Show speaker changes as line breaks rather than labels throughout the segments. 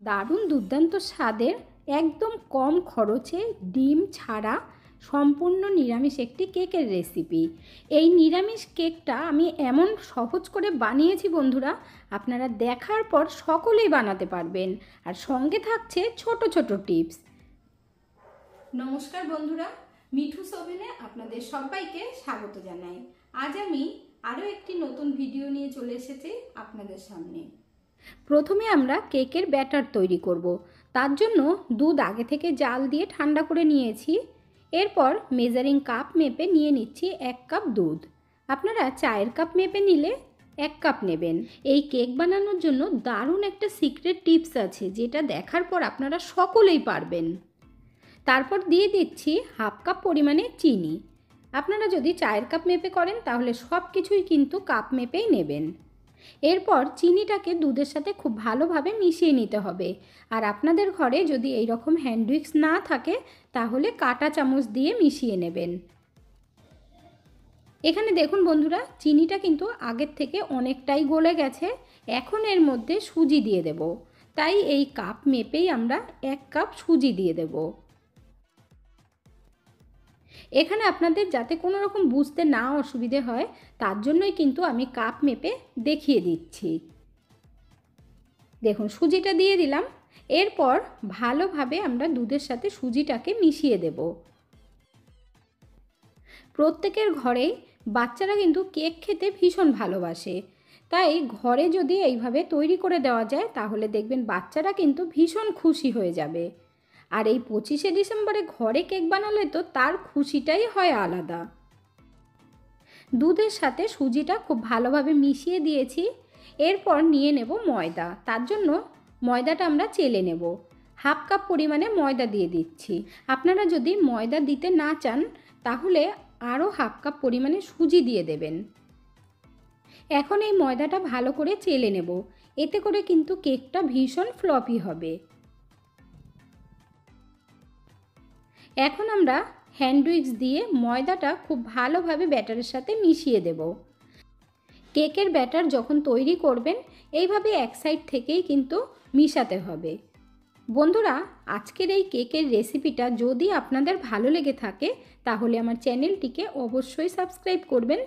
দারুণ দুর্দান্ত স্বাদের একদম কম খরচে ডিম ছাড়া সম্পূর্ণ নিরামিষ একটি কেকের রেসিপি। এই নিরামিষ কেকটা আমি এমন সহজ করে বানিয়েছি বন্ধুরা, আপনারা দেখার পর সকলেই বানাতে পারবেন। আর সঙ্গে থাকছে ছোট ছোট টিপস। নমস্কার বন্ধুরা, মিঠুস ওভেনে আপনাদের সবাইকে স্বাগত জানাই। আজ আমি আরও একটি নতুন ভিডিও নিয়ে চলে এসেছি আপনাদের সামনে। প্রথমে আমরা কেকের ব্যাটার তৈরি করব। তার জন্য দুধ আগে থেকে জাল দিয়ে ঠান্ডা করে নিয়েছি। এরপর মেজারিং কাপ মেপে নিয়ে নিচ্ছি 1 কাপ দুধ। আপনারা চায়ের কাপ মেপে নিলে 1 কাপ নেবেন। এই কেক বানানোর জন্য দারুণ একটা সিক্রেট টিপস আছে, যেটা দেখার পর আপনারা সকলেই পারবেন। তারপর দিয়ে দিচ্ছি 1/2 কাপ পরিমাণে চিনি। আপনারা যদি চায়ের কাপ মেপে করেন তাহলে সব কিছুই কিন্তু কাপ মেপেই নেবেন। এরপর চিনিটাকে দুধের সাথে খুব ভালোভাবে মিশিয়ে নিতে হবে। আর আপনাদের ঘরে যদি এই রকম হ্যান্ড উইক্স না থাকে তাহলে কাঁটা চামচ দিয়ে মিশিয়ে নেবেন। এখানে দেখুন বন্ধুরা, চিনিটা কিন্তু আগের থেকে অনেকটাই গলে গেছে। এখন এর মধ্যে সুজি দিয়ে দেব। তাই এই কাপ মেপেই আমরা 1 কাপ সুজি দিয়ে দেব। এখানে আপনাদের যাতে কোনো রকম বুঝতে না অসুবিধে হয় তার জন্যই কিন্তু আমি কাপ মেপে দেখিয়ে দিচ্ছি। দেখুন সুজিটা দিয়ে দিলাম। এরপর ভালোভাবে আমরা দুধের সাথে সুজিটাকে মিশিয়ে দেব। প্রত্যেকের ঘরেই বাচ্চারা কিন্তু কেক খেতে ভীষণ ভালোবাসে, তাই ঘরে যদি এইভাবে তৈরি করে দেওয়া যায় তাহলে দেখবেন বাচ্চারা কিন্তু ভীষণ খুশি হয়ে যাবে। আর এই 25শে ডিসেম্বরে ঘরে কেক বানালে তো তার খুশিটাই হয় আলাদা। দুধের সাথে সুজিটা খুব ভালোভাবে মিশিয়ে দিয়েছি। এরপর নিয়ে নেব ময়দা। তার জন্য ময়দাটা আমরা চেলে নেব। 1/2 কাপ পরিমাণে ময়দা দিয়ে দিচ্ছি। আপনারা যদি ময়দা দিতে না চান তাহলে আরও 1/2 কাপ পরিমাণে সুজি দিয়ে দেবেন। এখন এই ময়দাটা ভালো করে চেলে নেব। এতে করে কিন্তু কেকটা ভীষণ ফ্লপি হবে। এখন আমরা হ্যান্ড উইক্স দিয়ে ময়দাটা খুব ভালোভাবে ব্যাটারের সাথে মিশিয়ে দেব। কেকের ব্যাটার যখন তৈরি করবেন এইভাবে এক সাইড থেকেই কিন্তু মিশাতে হবে। বন্ধুরা, আজকের এই কেকের রেসিপিটা যদি আপনাদের ভালো লেগে থাকে তাহলে আমার চ্যানেলটিকে অবশ্যই সাবস্ক্রাইব করবেন।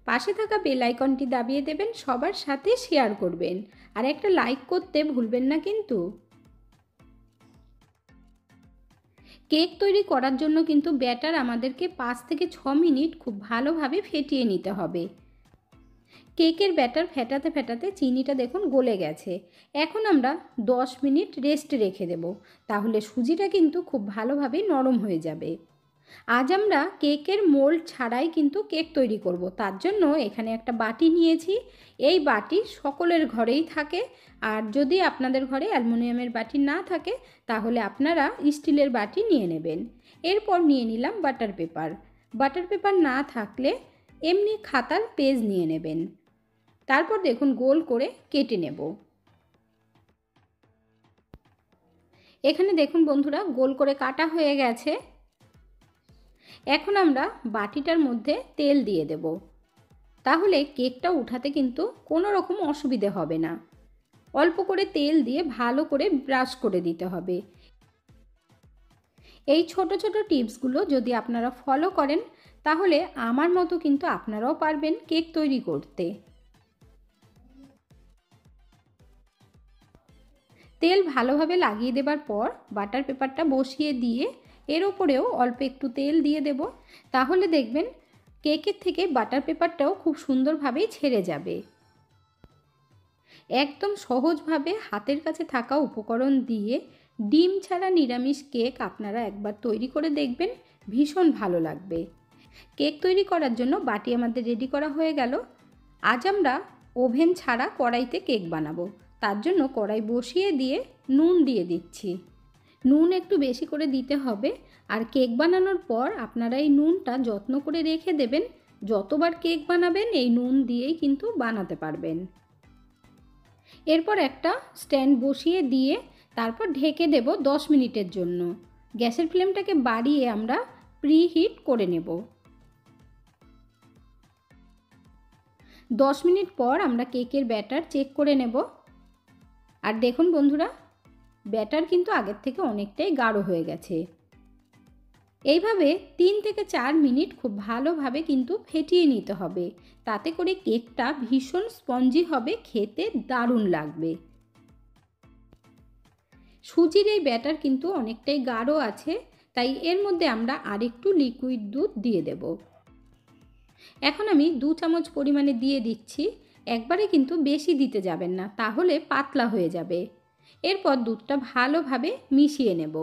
পাশে থাকা বেল আইকনটি দাবিয়ে দেবেন, সবার সাথে শেয়ার করবেন, আর একটা লাইক করতে ভুলবেন না কিন্তু। কেক তৈরি করার জন্য কিন্তু ব্যাটার আমাদেরকে 5 থেকে 6 মিনিট খুব ভালোভাবে ফেটিয়ে নিতে হবে। কেকের ব্যাটার ফেটাতে ফেটাতে চিনিটা দেখুন গলে গেছে। এখন আমরা 10 মিনিট রেস্ট রেখে দেব, তাহলে সুজিটা কিন্তু খুব ভালোভাবে নরম হয়ে যাবে। আজ আমরা কেকের মোল্ড ছাড়াই কিন্তু কেক তৈরি করব। তার জন্য এখানে একটা বাটি নিয়েছি। এই বাটি সকলের ঘরেই থাকে, আর যদি আপনাদের ঘরে অ্যালুমিনিয়ামের বাটি না থাকে তাহলে আপনারা স্টিলের বাটি নিয়ে নেবেন। এরপর নিয়ে নিলাম বাটার পেপার। বাটার পেপার না থাকলে এমনি খাতার পেজ নিয়ে নেবেন। তারপর দেখুন গোল করে কেটে নেব। এখানে দেখুন বন্ধুরা, গোল করে কাটা হয়ে গেছে। এখন আমরা বাটিটার মধ্যে তেল দিয়ে দেব, তাহলে কেকটা উঠাতে কিন্তু কোনো রকম অসুবিধে হবে না। অল্প করে তেল দিয়ে ভালো করে ব্রাশ করে দিতে হবে। এই ছোট ছোট টিপসগুলো যদি আপনারা ফলো করেন তাহলে আমার মতো কিন্তু আপনারাও পারবেন কেক তৈরি করতে। তেল ভালোভাবে লাগিয়ে দেবার পর বাটার পেপারটা বসিয়ে দিয়ে এর ওপরেও অল্প একটু তেল দিয়ে দেব। তাহলে দেখবেন কেকের থেকে বাটার পেপারটাও খুব সুন্দরভাবেই ছেড়ে যাবে। একদম সহজভাবে হাতের কাছে থাকা উপকরণ দিয়ে ডিম ছাড়া নিরামিষ কেক আপনারা একবার তৈরি করে দেখবেন, ভীষণ ভালো লাগবে। কেক তৈরি করার জন্য বাটি আমাদের রেডি করা হয়ে গেল। আজ আমরা ওভেন ছাড়া কড়াইতে কেক বানাবো। তার জন্য কড়াই বসিয়ে দিয়ে নুন দিয়ে দিচ্ছি। নুন একটু বেশি করে দিতে হবে। আর কেক বানানোর পর আপনারা এই নুনটা যত্ন করে রেখে দেবেন। যতবার কেক বানাবেন এই নুন দিয়েই কিন্তু বানাতে পারবেন। এরপর একটা স্ট্যান্ড বসিয়ে দিয়ে তারপর ঢেকে দেব 10 মিনিটের জন্য। গ্যাসের ফ্লেমটাকে বাড়িয়ে আমরা প্রিহিট করে নেব। 10 মিনিট পর আমরা কেকের ব্যাটার চেক করে নেব। আর দেখুন বন্ধুরা, ব্যাটার কিন্তু আগের থেকে অনেকটাই গাঢ় হয়ে গেছে। এইভাবে 3 থেকে 4 মিনিট খুব ভালোভাবে কিন্তু ফেটিয়ে নিতে হবে, তাতে করে কেকটা ভীষণ স্পঞ্জি হবে, খেতে দারুণ লাগবে। সুজির এই ব্যাটার কিন্তু অনেকটাই গাঢ় আছে, তাই এর মধ্যে আমরা আরেকটু লিকুইড দুধ দিয়ে দেব। এখন আমি 2 চামচ পরিমাণে দিয়ে দিচ্ছি। একবারে কিন্তু বেশি দিতে যাবেন না, তাহলে পাতলা হয়ে যাবে। এরপর দুধটা ভালোভাবে মিশিয়ে নেব।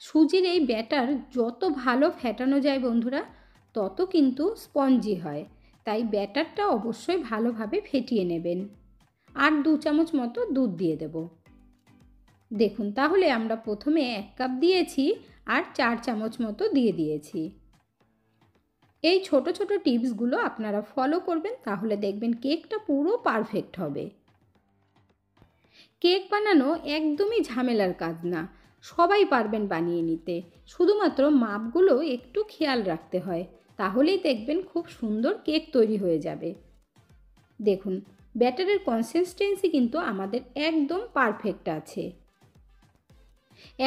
সুজির এই ব্যাটার যত ভালো ফেটানো যায় বন্ধুরা, তত কিন্তু স্পঞ্জি হয়, তাই ব্যাটারটা অবশ্যই ভালোভাবে ফেটিয়ে নেবেন। আর 2 চামচ মতো দুধ দিয়ে দেব। দেখুন, তাহলে আমরা প্রথমে 1 কাপ দিয়েছি আর 4 চামচ মতো দিয়ে দিয়েছি। এই ছোট ছোট টিপসগুলো আপনারা ফলো করবেন, তাহলে দেখবেন কেকটা পুরো পারফেক্ট হবে। কেক বানানো একদমই ঝামেলার কাজ না, সবাই পারবেন বানিয়ে নিতে। শুধুমাত্র মাপগুলো একটু খেয়াল রাখতে হয়, তাহলেই দেখবেন খুব সুন্দর কেক তৈরি হয়ে যাবে। দেখুন, ব্যাটারের কনসিস্টেন্সি কিন্তু আমাদের একদম পারফেক্ট আছে।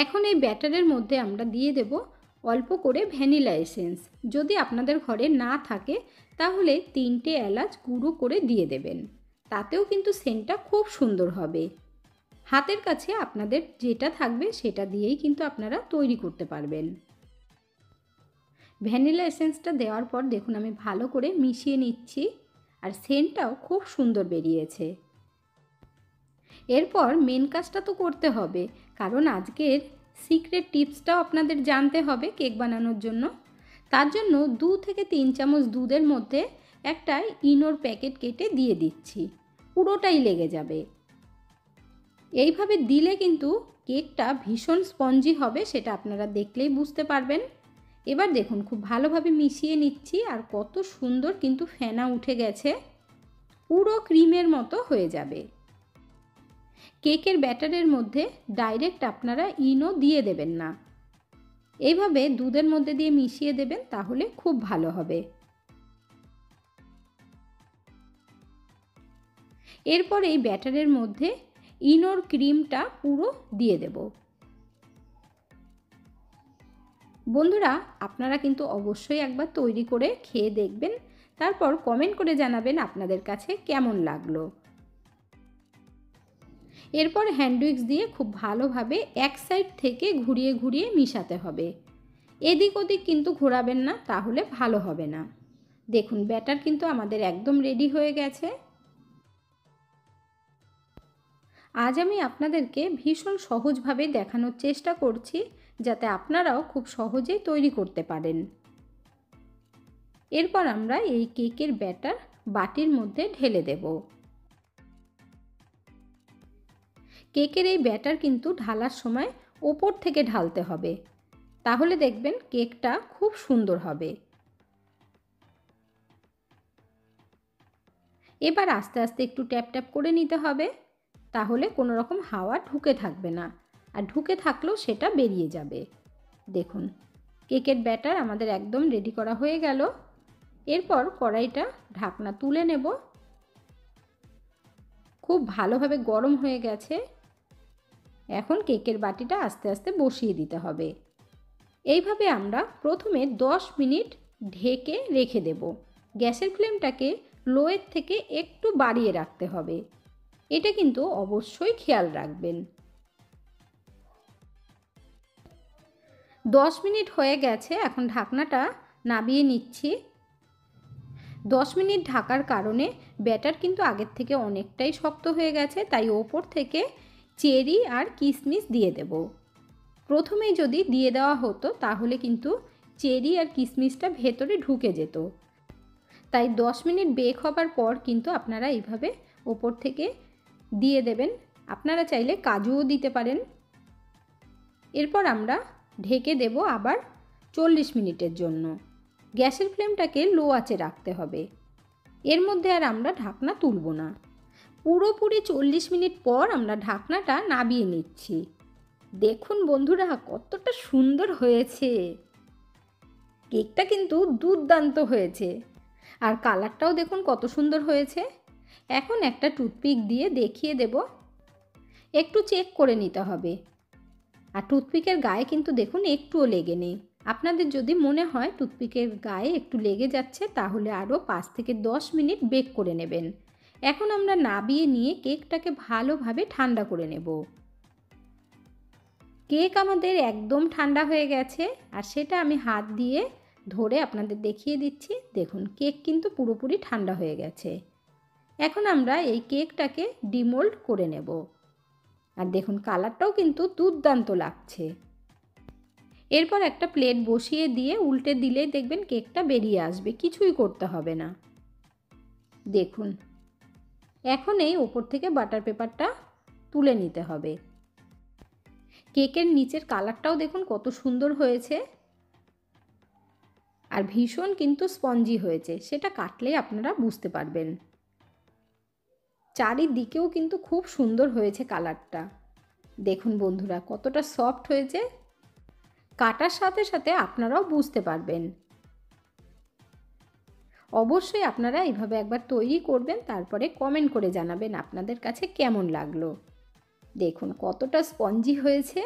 এখন এই ব্যাটারের মধ্যে আমরা দিয়ে দেব অল্প করে ভ্যানিলা এসেন্স। যদি আপনাদের ঘরে না থাকে তাহলে 3টে এলাচ গুঁড়ো করে দিয়ে দেবেন, তাতেও কিন্তু সেন্টটা খুব সুন্দর হবে। হাতের কাছে আপনাদের যেটা থাকবে সেটা দিয়েই কিন্তু আপনারা তৈরি করতে পারবেন। ভ্যানিলা এসেন্সটা দেওয়ার পর দেখুন আমি ভালো করে মিশিয়ে নিচ্ছি, আর সেন্টটাও খুব সুন্দর বেরিয়েছে। এরপর মেন কাজটা তো করতে হবে, কারণ আজকের সিক্রেট টিপসটাও আপনাদের জানতে হবে কেক বানানোর জন্য। তার জন্য 2 থেকে 3 চামচ দুধের মধ্যে একটা ইনোর প্যাকেট কেটে দিয়ে দিচ্ছি, পুরোটাই লেগে যাবে। এইভাবে দিলে কিন্তু কেকটা ভীষণ স্পঞ্জি হবে, সেটা আপনারা দেখলেই বুঝতে পারবেন। এবার দেখুন খুব ভালোভাবে মিশিয়ে নিচ্ছি, আর কত সুন্দর কিন্তু ফেনা উঠে গেছে, পুরো ক্রিমের মতো হয়ে যাবে। কেকের ব্যাটারের মধ্যে ডাইরেক্ট আপনারা ইনো দিয়ে দেবেন না, এইভাবে দুধের মধ্যে দিয়ে মিশিয়ে দেবেন, তাহলে খুব ভালো হবে। এরপর এই ব্যাটারের মধ্যে ইনোর ক্রিমটা পুরো দিয়ে দেব। বন্ধুরা, আপনারা কিন্তু অবশ্যই একবার তৈরি করে খেয়ে দেখবেন, তারপর কমেন্ট করে জানাবেন আপনাদের কাছে কেমন লাগলো। এরপর হ্যান্ড উইক্স দিয়ে খুব ভালোভাবে এক সাইড থেকে ঘুরিয়ে ঘুরিয়ে মিশাতে হবে। এদিক ওদিক কিন্তু ঘোরাবেন না, তাহলে ভালো হবে না। দেখুন, ব্যাটার কিন্তু আমাদের একদম রেডি হয়ে গেছে। আজ আমি আপনাদেরকে ভীষণ সহজভাবে দেখানোর চেষ্টা করছি, যাতে আপনারাও খুব সহজেই তৈরি করতে পারেন। এরপর আমরা এই কেকের ব্যাটার বাটির মধ্যে ঢেলে দেব। কেকের এই ব্যাটার কিন্তু ঢালার সময় ওপর থেকে ঢালতে হবে, তাহলে দেখবেন কেকটা খুব সুন্দর হবে। এবার আস্তে আস্তে একটু ট্যাপ ট্যাপ করে নিতে হবে, তাহলে কোনো রকম হাওয়া ঢুকে থাকবে না, আর ঢুকে থাকলেও সেটা বেরিয়ে যাবে। দেখুন, কেকের ব্যাটার আমাদের একদম রেডি করা হয়ে গেল। এরপর কড়াইটা ঢাকনা তুলে নেব। খুব ভালোভাবে গরম হয়ে গেছে। এখন কেকের বাটিটা আস্তে আস্তে বসিয়ে দিতে হবে। এইভাবে আমরা প্রথমে 10 মিনিট ঢেকে রেখে দেব। গ্যাসের ফ্লেমটাকে লোয়ের থেকে একটু বাড়িয়ে রাখতে হবে, এটা কিন্তু অবশ্যই খেয়াল রাখবেন। 10 মিনিট হয়ে গেছে, এখন ঢাকনাটা নামিয়ে নিচ্ছি। 10 মিনিট ঢাকার কারণে ব্যাটার কিন্তু আগের থেকে অনেকটাই শক্ত হয়ে গেছে, তাই ওপর থেকে চেরি আর কিশমিশ দিয়ে দেব। প্রথমেই যদি দিয়ে দেওয়া হতো তাহলে কিন্তু চেরি আর কিশমিশটা ভেতরে ঢুকে যেত, তাই 10 মিনিট বেক হবার পর কিন্তু আপনারা এইভাবে ওপর থেকে দিয়ে দেবেন। আপনারা চাইলে কাজুও দিতে পারেন। এরপর আমরা ঢেকে দেব আবার 40 মিনিটের জন্য। গ্যাসের ফ্লেমটাকে লো আঁচে রাখতে হবে। এর মধ্যে আর আমরা ঢাকনা তুলব না। পুরোপুরি 40 মিনিট পর আমরা ঢাকনাটা নামিয়ে নিচ্ছি। দেখুন বন্ধুরা, কতটা সুন্দর হয়েছে। কেকটা কিন্তু দুর্দান্ত হয়েছে, আর কালারটাও দেখুন কত সুন্দর হয়েছে। এখন একটা টুথপিক দিয়ে দেখিয়ে দেব, একটু চেক করে নিতে হবে। আর টুথপিকের গায়ে কিন্তু দেখুন একটুও লেগে নেই। আপনাদের যদি মনে হয় টুথপিকের গায়ে একটু লেগে যাচ্ছে তাহলে আরও 5 থেকে 10 মিনিট বেক করে নেবেন। এখন আমরা নাবিয়ে নিয়ে কেকটাকে ভালোভাবে ঠান্ডা করে নেব। কেক আমাদের একদম ঠান্ডা হয়ে গেছে আর সেটা আমি হাত দিয়ে ধরে আপনাদের দেখিয়ে দিচ্ছি। দেখুন কেক কিন্তু পুরোপুরি ঠান্ডা হয়ে গেছে। এখন আমরা এই কেকটাকে ডিমোল্ড করে নেব। আর দেখুন কালারটাও কিন্তু দুর্দান্ত লাগছে। এরপর একটা প্লেট বসিয়ে দিয়ে উল্টে দিলেই দেখবেন কেকটা বেরিয়ে আসবে, কিছুই করতে হবে না। দেখুন এখন এই ওপর থেকে বাটার পেপারটা তুলে নিতে হবে। কেকের নিচের কালারটাও দেখুন কত সুন্দর হয়েছে আর ভীষণ কিন্তু স্পঞ্জি হয়েছে, সেটা কাটলেই আপনারা বুঝতে পারবেন। চারিদিকেও কিন্তু খুব সুন্দর হয়েছে কালারটা। দেখুন বন্ধুরা কতটা সফট হয়েছে, কাটার সাথে সাথে আপনারাও বুঝতে পারবেন। অবশ্যই আপনারা এইভাবে একবার তৈরি করবেন, তারপরে কমেন্ট করে জানাবেন আপনাদের কাছে কেমন লাগলো। দেখুন কতটা স্পঞ্জি হয়েছে।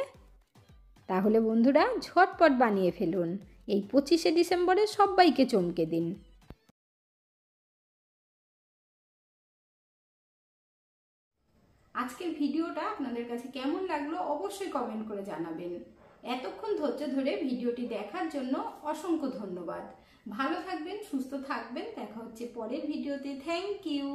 তাহলে বন্ধুরা ঝটপট বানিয়ে ফেলুন, এই 25শে ডিসেম্বরে সবাইকে চমকে দিন। আজকের ভিডিওটা আপনাদের কাছে কেমন লাগলো অবশ্যই কমেন্ট করে জানাবেন। এতক্ষণ ধৈর্য ধরে ভিডিওটি দেখার জন্য অসংখ্য ধন্যবাদ। ভালো থাকবেন, সুস্থ থাকবেন। দেখা হচ্ছে পরের ভিডিওতে। Thank you.